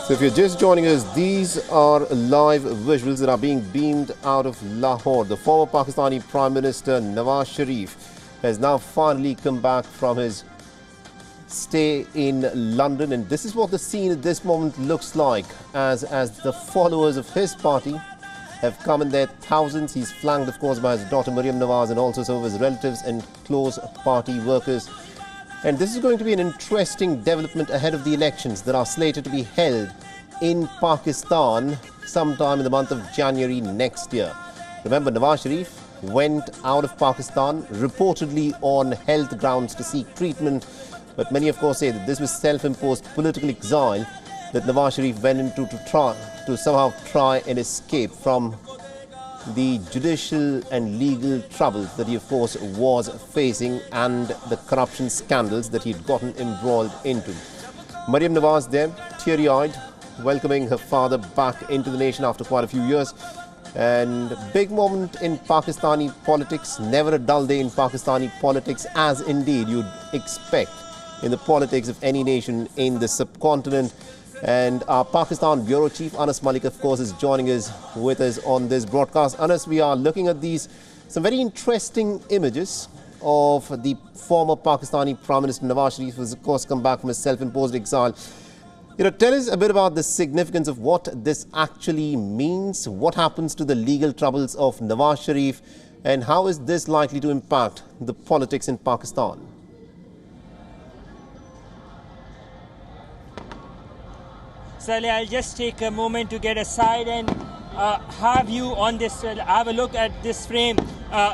So if you're just joining us, these are live visuals that are being beamed out of Lahore. The former Pakistani Prime Minister Nawaz Sharif has now finally come back from his stay in London, and this is what the scene at this moment looks like as the followers of his party have come in their thousands. He's flanked, of course, by his daughter PM Nawaz and also some of his relatives and close party workers. And this is going to be an interesting development ahead of the elections that are slated to be held in Pakistan sometime in the month of January next year. Remember, Nawaz Sharif went out of Pakistan reportedly on health grounds to seek treatment, but many of course say that this was self-imposed political exile that Nawaz Sharif went into to somehow try and escape from the judicial and legal troubles that he of course was facing and the corruption scandals that he'd gotten embroiled into. PM Nawaz there, teary-eyed, welcoming her father back into the nation after quite a few years. And big moment in Pakistani politics, never a dull day in Pakistani politics, as indeed you'd expect in the politics of any nation in the subcontinent. And our Pakistan Bureau Chief Anas Malik, of course, is joining us on this broadcast. Anas, we are looking at some very interesting images of the former Pakistani Prime Minister Nawaz Sharif, who has, of course, come back from his self-imposed exile. Tell us a bit about the significance of what this actually means. What happens to the legal troubles of Nawaz Sharif, and how is this likely to impact the politics in Pakistan? Saleh, I'll just take a moment to get aside and have you on this, have a look at this frame.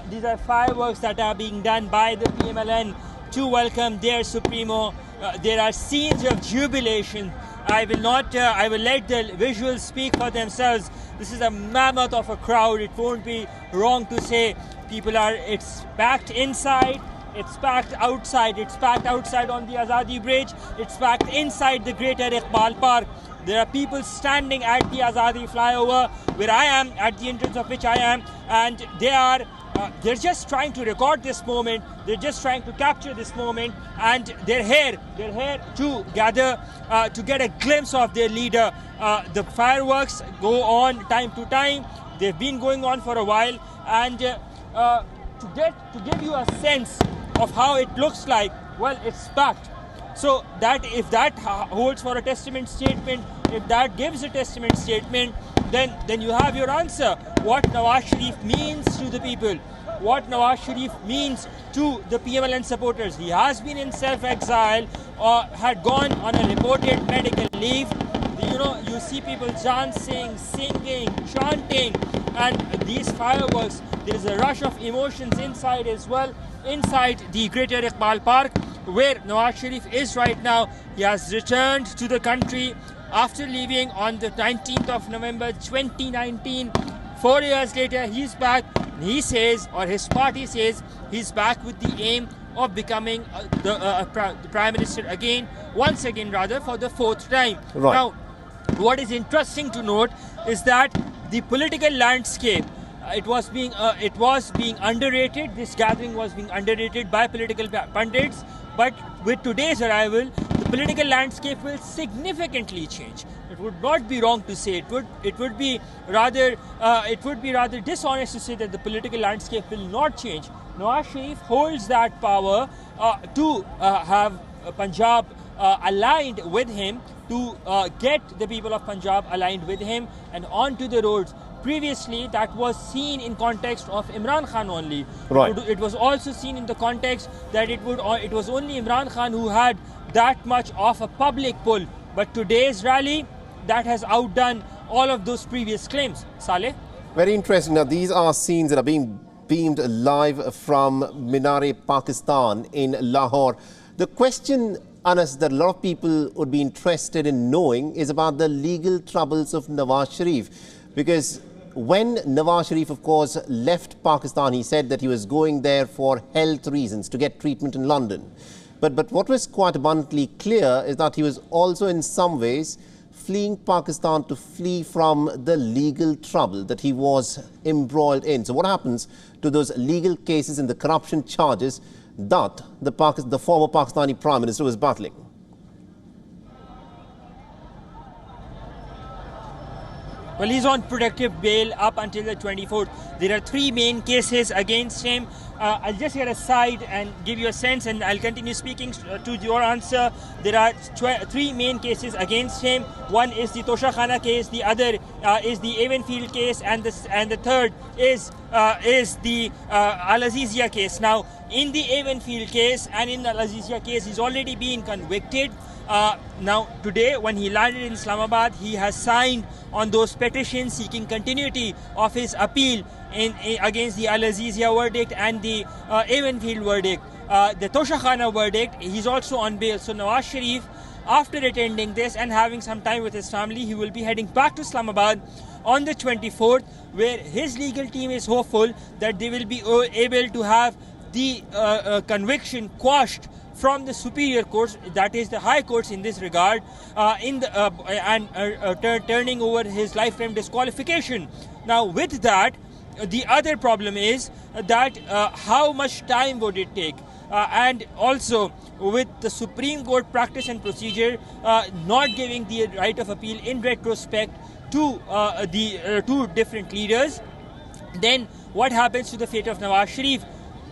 These are fireworks that are being done by the PML-N to welcome their Supremo. There are scenes of jubilation. I will let the visuals speak for themselves. This is a mammoth of a crowd. It won't be wrong to say it's packed inside. It's packed outside. It's packed outside on the Azadi Bridge. It's packed inside the Greater Iqbal Park. There are people standing at the Azadi flyover, where I am, at the entrance of which I am, and they're just trying to record this moment. They're just trying to capture this moment, and they're here to gather, to get a glimpse of their leader. The fireworks go on time to time. They've been going on for a while, and to give you a sense of how it looks like, well, it's packed. So that if that holds for a testament statement, if that gives a testament statement, then you have your answer. What Nawaz Sharif means to the people, what Nawaz Sharif means to the PML-N supporters. He has been in self-exile or had gone on a reported medical leave. You see people dancing, singing, chanting, and these fireworks, there is a rush of emotions inside as well, inside the Greater Iqbal Park, where Nawaz Sharif is right now. He has returned to the country after leaving on the 19th of November 2019. 4 years later, he's back. He says, or his party says, he's back with the aim of becoming the Prime Minister once again, for the fourth time. Right. Now, what is interesting to note is that the political landscape, it was being underrated. This gathering was being underrated by political pundits. But with today's arrival, the political landscape will significantly change. It would not be wrong to say it would be rather dishonest to say that the political landscape will not change. Nawaz Sharif holds that power to have Punjab aligned with him, to get the people of Punjab aligned with him and onto the roads. Previously, that was seen in context of Imran Khan only. Right. It was also seen in the context that it was only Imran Khan who had that much of a public pull. But today's rally, that has outdone all of those previous claims. Saleh? Very interesting. Now, these are scenes that are being beamed live from Minare, Pakistan in Lahore. The question, Anas, that a lot of people would be interested in knowing is about the legal troubles of Nawaz Sharif. Because when Nawaz Sharif, of course, left Pakistan, he said that he was going there for health reasons, to get treatment in London. But what was quite abundantly clear is that he was also in some ways fleeing Pakistan to flee from the legal trouble that he was embroiled in. So what happens to those legal cases and the corruption charges that the former Pakistani Prime Minister was battling? Well, he's on protective bail up until the 24th. There are 3 main cases against him. I'll just get aside and give you a sense, and I'll continue speaking to your answer. There are 3 main cases against him. One is the Tosha Khana case, the other is the Avonfield case, and the third is the Al Azizia case. Now, in the Avonfield case and in the Al Azizia case, he's already been convicted. Now, today, when he landed in Islamabad, he has signed on those petitions seeking continuity of his appeal against the Al Azizia verdict and the Avonfield verdict. The Tosha Khana verdict, he's also on bail. So Nawaz Sharif, after attending this and having some time with his family, he will be heading back to Islamabad on the 24th, where his legal team is hopeful that they will be able to have the conviction quashed from the superior courts, that is the high courts in this regard, turning over his lifetime disqualification. Now, with that, the other problem is that how much time would it take? And also, with the Supreme Court practice and procedure not giving the right of appeal in retrospect to the 2 different leaders, then what happens to the fate of Nawaz Sharif?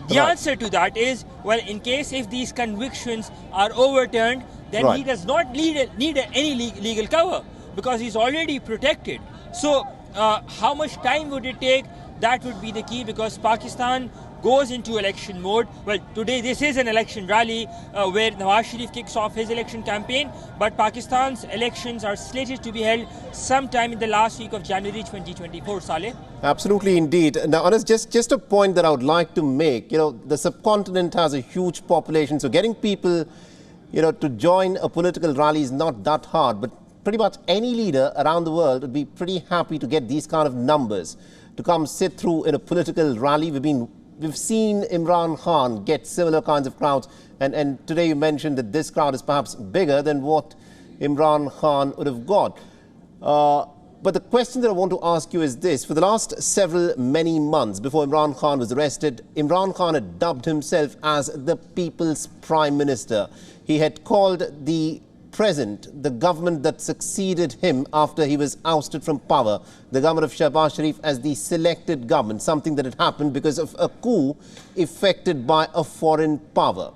The answer to that is, well, in case if these convictions are overturned, then he does not need any legal cover because he's already protected. So how much time would it take? That would be the key, because Pakistan goes into election mode. Well, today this is an election rally where Nawaz Sharif kicks off his election campaign, but Pakistan's elections are slated to be held sometime in the last week of January 2024, Saleh. Absolutely, indeed. Now, Anas, just a point that I would like to make. The subcontinent has a huge population, so getting people, to join a political rally is not that hard. But pretty much any leader around the world would be pretty happy to get these kind of numbers to come sit through in a political rally. We've seen Imran Khan get similar kinds of crowds, and today you mentioned that this crowd is perhaps bigger than what Imran Khan would have got. But the question that I want to ask you is this. For the last many months before Imran Khan was arrested, Imran Khan had dubbed himself as the People's Prime Minister. He had called the the government that succeeded him after he was ousted from power, the government of Shehbaz Sharif, as the selected government, something that had happened because of a coup effected by a foreign power.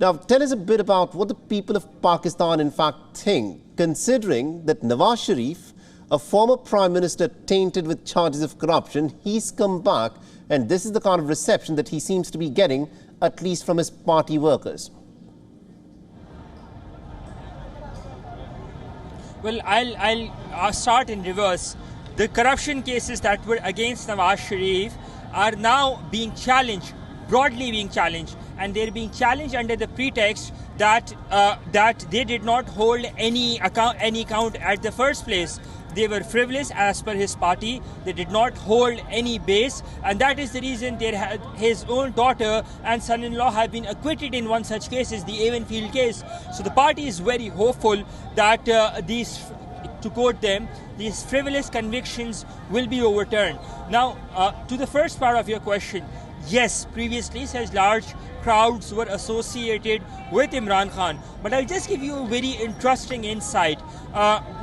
Now, tell us a bit about what the people of Pakistan in fact think, considering that Nawaz Sharif, a former Prime Minister tainted with charges of corruption, he's come back, and this is the kind of reception that he seems to be getting, at least from his party workers. Well, I'll start in reverse. The corruption cases that were against Nawaz Sharif are now being challenged, broadly being challenged, and they're being challenged under the pretext that they did not hold any account at the first place. They were frivolous as per his party. They did not hold any base, and that is the reason his own daughter and son-in-law have been acquitted in one such case, is the Avonfield case. So the party is very hopeful that to quote them, these frivolous convictions will be overturned. Now, to the first part of your question, yes, previously such large crowds were associated with Imran Khan. But I'll just give you a very interesting insight.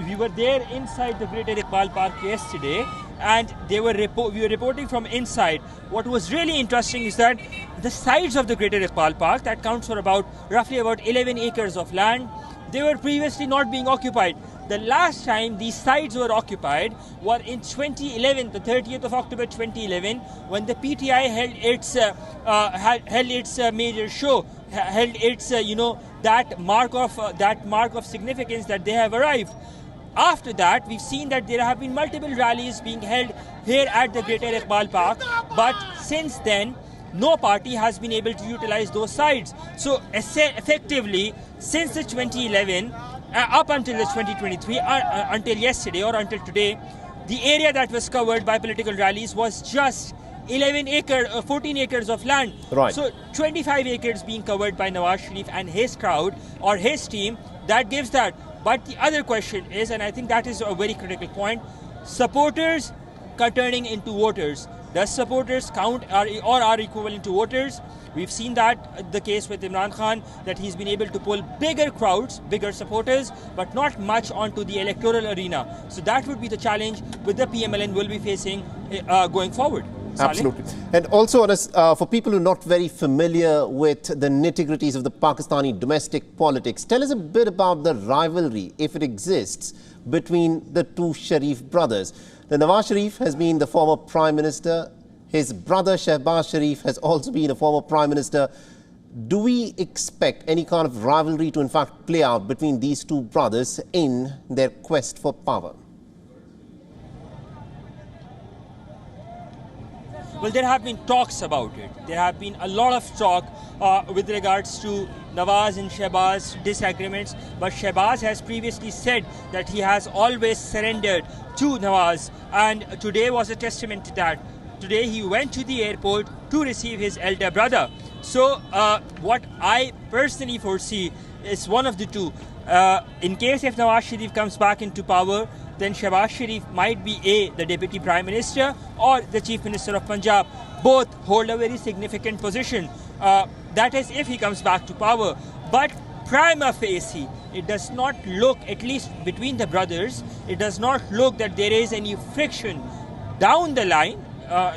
We were there inside the Greater Iqbal Park yesterday, and we were reporting from inside. What was really interesting is that the sides of the Greater Iqbal Park, that counts for roughly about 11 acres of land, they were previously not being occupied. The last time these sites were occupied were in 2011, the 30th of October 2011, when the PTI held its major show, held its that mark of significance that they have arrived. After that, we've seen that there have been multiple rallies being held here at the Greater Iqbal Park, but since then, no party has been able to utilize those sites. So effectively, since the 2011, up until the 2023, until yesterday or until today, the area that was covered by political rallies was just 14 acres of land. Right. So 25 acres being covered by Nawaz Sharif and his crowd or his team, that gives that. But the other question is, and I think that is a very critical point, supporters turning into voters. Does supporters count or are equivalent to voters? We've seen that the case with Imran Khan, that he's been able to pull bigger crowds, bigger supporters, but not much onto the electoral arena. So that would be the challenge with the PML-N will be facing going forward. Absolutely. And also, for people who are not very familiar with the nitty-gritties of the Pakistani domestic politics, tell us a bit about the rivalry, if it exists, between the two Sharif brothers. The Nawaz Sharif has been the former Prime Minister. His brother Shehbaz Sharif has also been a former Prime Minister. Do we expect any kind of rivalry to in fact play out between these two brothers in their quest for power? Well, there have been talks about it. There have been a lot of talk with regards to Nawaz and Shehbaz disagreements, but Shehbaz has previously said that he has always surrendered to Nawaz, and today was a testament to that. Today he went to the airport to receive his elder brother. So what I personally foresee is one of the two. In case if Nawaz Sharif comes back into power, then Shehbaz Sharif might be the Deputy Prime Minister or the Chief Minister of Punjab. Both hold a very significant position. That is if he comes back to power. But prima facie, it does not look, at least between the brothers, it does not look that there is any friction down the line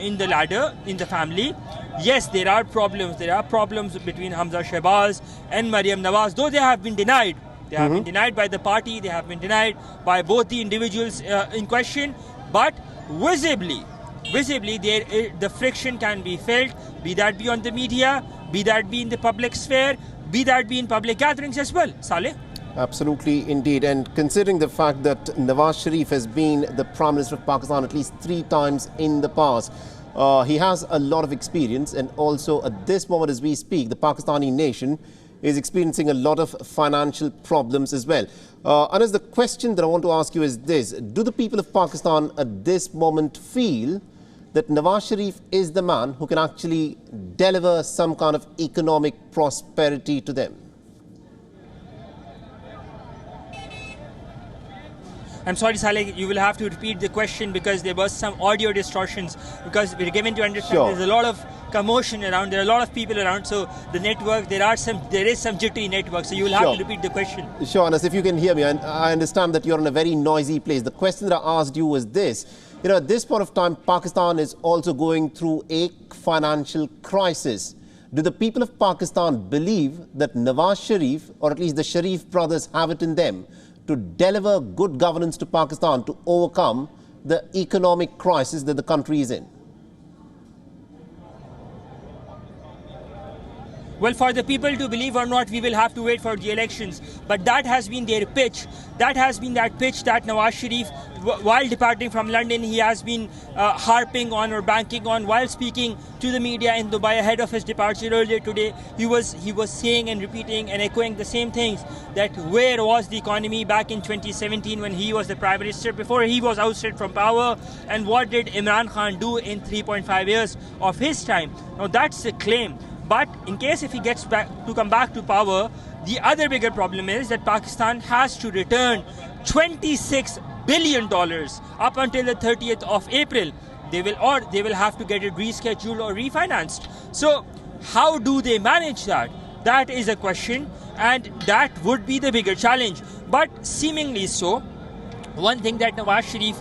in the ladder, in the family. Yes, there are problems. There are problems between Hamza Shehbaz and Maryam Nawaz, though they have been denied. They have been denied by the party, they have been denied by both the individuals in question, but visibly the friction can be felt, be that be on the media, be that be in the public sphere, be that be in public gatherings as well. Saleh? Absolutely, indeed. And considering the fact that Nawaz Sharif has been the Prime Minister of Pakistan at least 3 times in the past, he has a lot of experience, and also at this moment as we speak, the Pakistani nation is experiencing a lot of financial problems as well. Anas, the question that I want to ask you is this: do the people of Pakistan at this moment feel that Nawaz Sharif is the man who can actually deliver some kind of economic prosperity to them? I'm sorry, Saleh, you will have to repeat the question because there was some audio distortions, because we're given to understand there's a lot of commotion around, there are a lot of people around, so the network, there is some jittery network, so you will have to repeat the question. Sure, Anas, if you can hear me, and I understand that you're in a very noisy place. The question that I asked you was this: at this point of time, Pakistan is also going through a financial crisis. Do the people of Pakistan believe that Nawaz Sharif, or at least the Sharif brothers, have it in them to deliver good governance to Pakistan to overcome the economic crisis that the country is in? Well, for the people to believe or not, we will have to wait for the elections. But that has been their pitch. That has been that pitch that Nawaz Sharif, while departing from London, he has been harping on or banking on. While speaking to the media in Dubai ahead of his departure earlier today, he was saying and repeating and echoing the same things, that where was the economy back in 2017 when he was the Prime Minister, before he was ousted from power, and what did Imran Khan do in 3.5 years of his time? Now that's the claim. But in case if he gets come back to power, the other bigger problem is that Pakistan has to return $26 billion up until the 30th of April. They will have to get it rescheduled or refinanced. So how do they manage that? That is a question, and that would be the bigger challenge. But seemingly so, one thing that Nawaz Sharif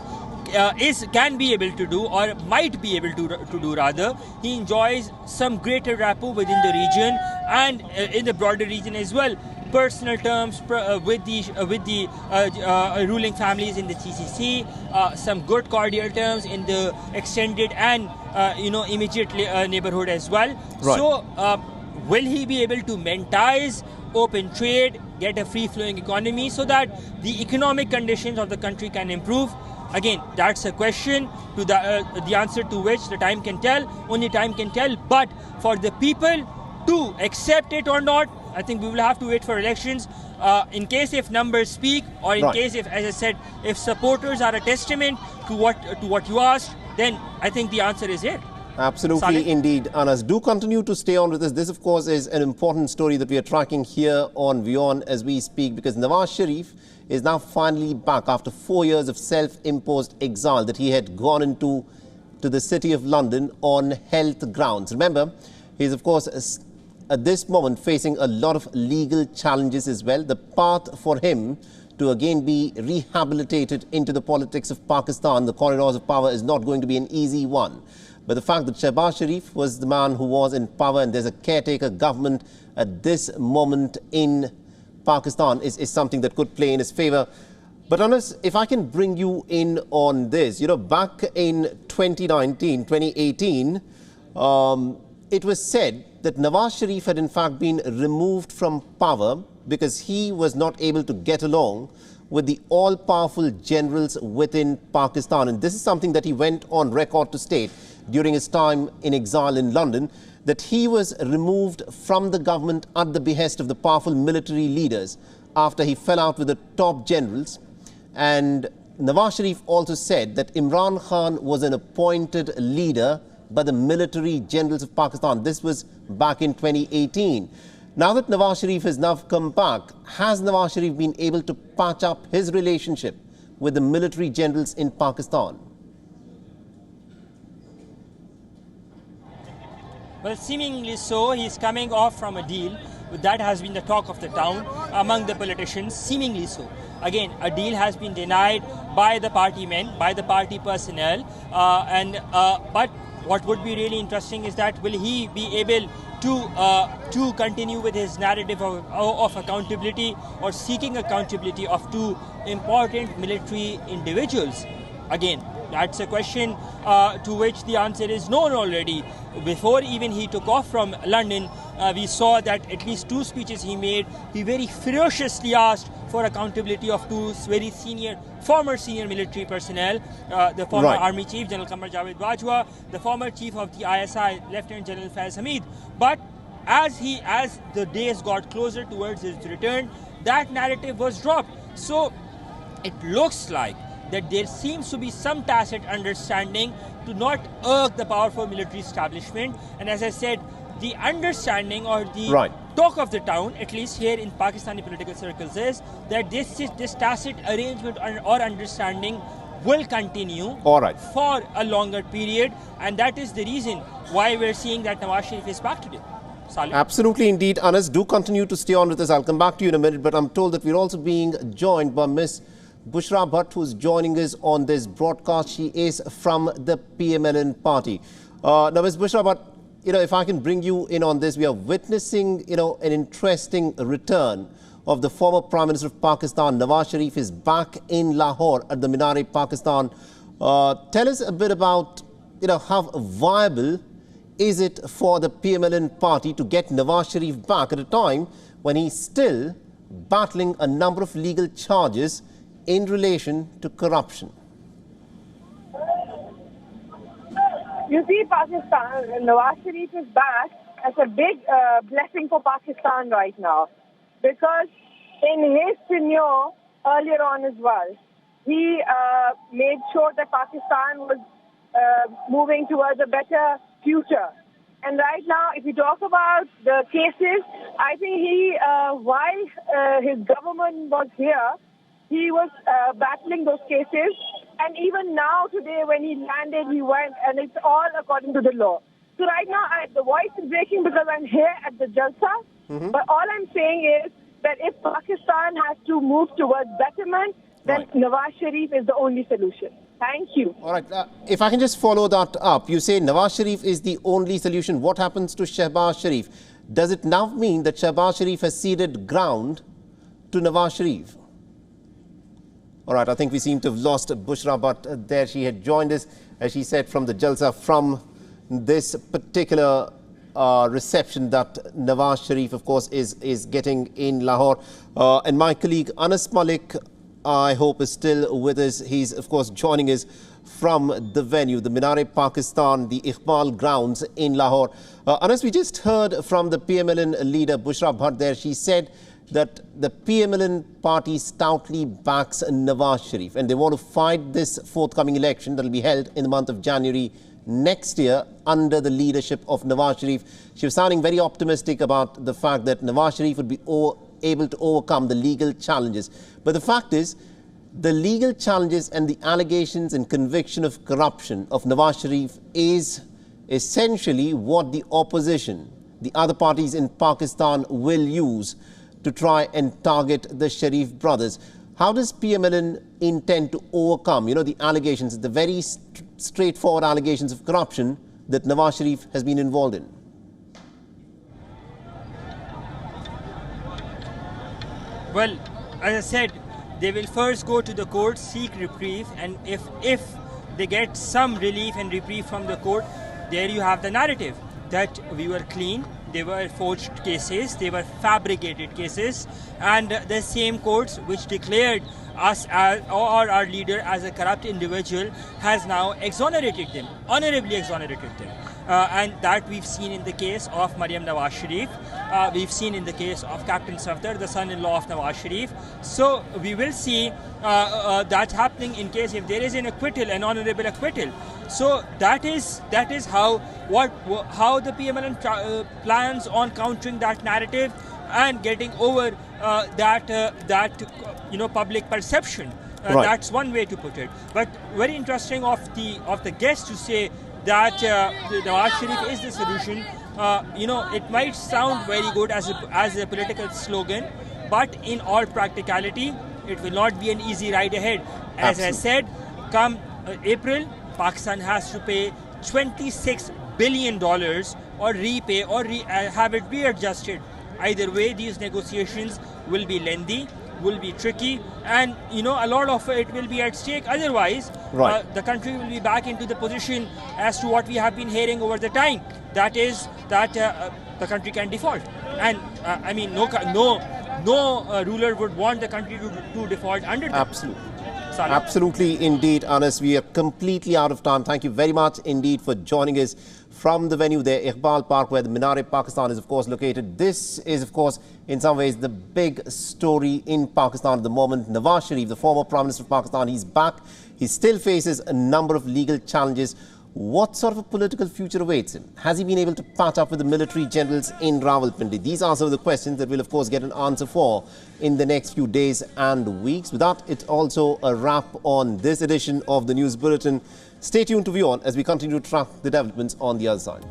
can be able to do, or might be able to do rather, he enjoys some greater rapport within the region and in the broader region as well. Personal terms with the ruling families in the GCC, some good cordial terms in the extended and immediate neighborhood as well. Right. So will he be able to mentalize open trade, get a free-flowing economy so that the economic conditions of the country can improve? Again, that's a question to the answer to which the time can tell, only time can tell. But for the people to accept it or not, I think we will have to wait for elections. In case if numbers speak, or in case if, as I said, if supporters are a testament to what you asked, then I think the answer is here. Absolutely, indeed. Anas, do continue to stay on with us. This, of course, is an important story that we are tracking here on WION as we speak, because Nawaz Sharif is now finally back after 4 years of self-imposed exile that he had gone into to the City of London on health grounds. Remember, he is, of course, at this moment facing a lot of legal challenges as well. The path for him to again be rehabilitated into the politics of Pakistan, the corridors of power, is not going to be an easy one. But the fact that Nawaz Sharif was the man who was in power and there's a caretaker government at this moment in Pakistan is something that could play in his favor. But Anas, if I can bring you in on this, back in 2018, it was said that Nawaz Sharif had in fact been removed from power because he was not able to get along with the all-powerful generals within Pakistan. And this is something that he went on record to state during his time in exile in London, that he was removed from the government at the behest of the powerful military leaders after he fell out with the top generals. And Nawaz Sharif also said that Imran Khan was an appointed leader by the military generals of Pakistan. This was back in 2018. Now that Nawaz Sharif has now come back, has Nawaz Sharif been able to patch up his relationship with the military generals in Pakistan? Well, seemingly so. He's coming off from a deal. That has been the talk of the town among the politicians, seemingly so. Again, a deal has been denied by the party men, by the party personnel. But what would be really interesting is that will he be able to continue with his narrative of accountability or seeking accountability of two important military individuals? Again, that's a question to which the answer is known already. Before even he took off from London, we saw that at least two speeches he made, he very ferociously asked for accountability of two very former senior military personnel, the former Army Chief, General Qamar Javed Bajwa, the former Chief of the ISI, Lieutenant General Faiz Hamid. But as the days got closer towards his return, that narrative was dropped. So it looks like that there seems to be some tacit understanding to not irk the powerful military establishment. And as I said, the understanding or the talk of the town, at least here in Pakistani political circles, is that this tacit arrangement or understanding will continue for a longer period. And that is the reason why we're seeing that Nawaz Sharif is back today. Salih? Absolutely indeed. Anas, do continue to stay on with us. I'll come back to you in a minute, but I'm told that we're also being joined by Miss Bushra Bhatt, who's joining us on this broadcast. She is from the PML-N party. Now, Ms. Bushra Bhatt, if I can bring you in on this, we are witnessing, an interesting return of the former Prime Minister of Pakistan. Nawaz Sharif is back in Lahore at the Minar-e-Pakistan. Tell us a bit about, how viable is it for the PML-N party to get Nawaz Sharif back at a time when he's still battling a number of legal charges in relation to corruption? You see, Pakistan, Nawaz Sharif is back as a big blessing for Pakistan right now, because in his tenure earlier on as well, he made sure that Pakistan was moving towards a better future. And right now, if you talk about the cases, I think he, while his government was here, he was battling those cases. And even now, today, when he landed, he went, and it's all according to the law. So right now, the voice is breaking because I'm here at the Jalsa. But all I'm saying is that if Pakistan has to move towards betterment, then Nawaz Sharif is the only solution. Thank you. All right. If I can just follow that up, you say Nawaz Sharif is the only solution. What happens to Shehbaz Sharif? Does it now mean that Shehbaz Sharif has ceded ground to Nawaz Sharif? All right, I think we seem to have lost Bushra Bhatt there. She had joined us, as she said, from the Jalsa, from this particular reception that Nawaz Sharif, of course, is getting in Lahore. And my colleague Anas Malik, I hope, is still with us. He's, of course, joining us from the venue, the Minar-e-Pakistan, the Iqbal grounds in Lahore. Anas, we just heard from the PML-N leader, Bushra Bhatt there. She said that the PML-N party stoutly backs Nawaz Sharif and they want to fight this forthcoming election that will be held in the month of January next year under the leadership of Nawaz Sharif. She was sounding very optimistic about the fact that Nawaz Sharif would be able to overcome the legal challenges. But the fact is, The legal challenges and the allegations and conviction of corruption of Nawaz Sharif is essentially what the opposition, the other parties in Pakistan, will use to try and target the Sharif brothers. How does PML-N intend to overcome, the allegations, the very straightforward allegations of corruption that Nawaz Sharif has been involved in? Well, as I said, they will first go to the court, seek reprieve, and if they get some relief and reprieve from the court, there you have the narrative that we were clean, they were forged cases, they were fabricated cases, and the same courts which declared us as, or our leader as a corrupt individual has now exonerated them, honorably exonerated them. And that we've seen in the case of PM Nawaz Sharif, we've seen in the case of Captain Safdar, the son-in-law of Nawaz Sharif. So we will see that happening in case if there is an acquittal, an honorable acquittal. So that is how the PML-N plans on countering that narrative and getting over that public perception. Right. That's one way to put it. But very interesting of the guest to say that Nawaz Sharif is the solution. It might sound very good as a political slogan, but in all practicality, it will not be an easy ride ahead. As I said, come April, Pakistan has to pay $26 billion or repay or have it readjusted. Either way, these negotiations will be lengthy, will be tricky, and a lot of it will be at stake. Otherwise, the country will be back into the position as to what we have been hearing over the time. That is that the country can default, and no ruler would want the country to default under them. Absolutely. Absolutely indeed, Anas. We are completely out of time. Thank you very much indeed for joining us from the venue there, Iqbal Park, where the Minar-e-Pakistan is, of course, located. This is, of course, in some ways, the big story in Pakistan at the moment. Nawaz Sharif, the former Prime Minister of Pakistan, he's back. He still faces a number of legal challenges. What sort of a political future awaits him? Has he been able to patch up with the military generals in Rawalpindi? These are some of the questions that we'll, of course, get an answer for in the next few days and weeks. With that, it's also a wrap on this edition of the News Bulletin. Stay tuned to WION as we continue to track the developments on the other side.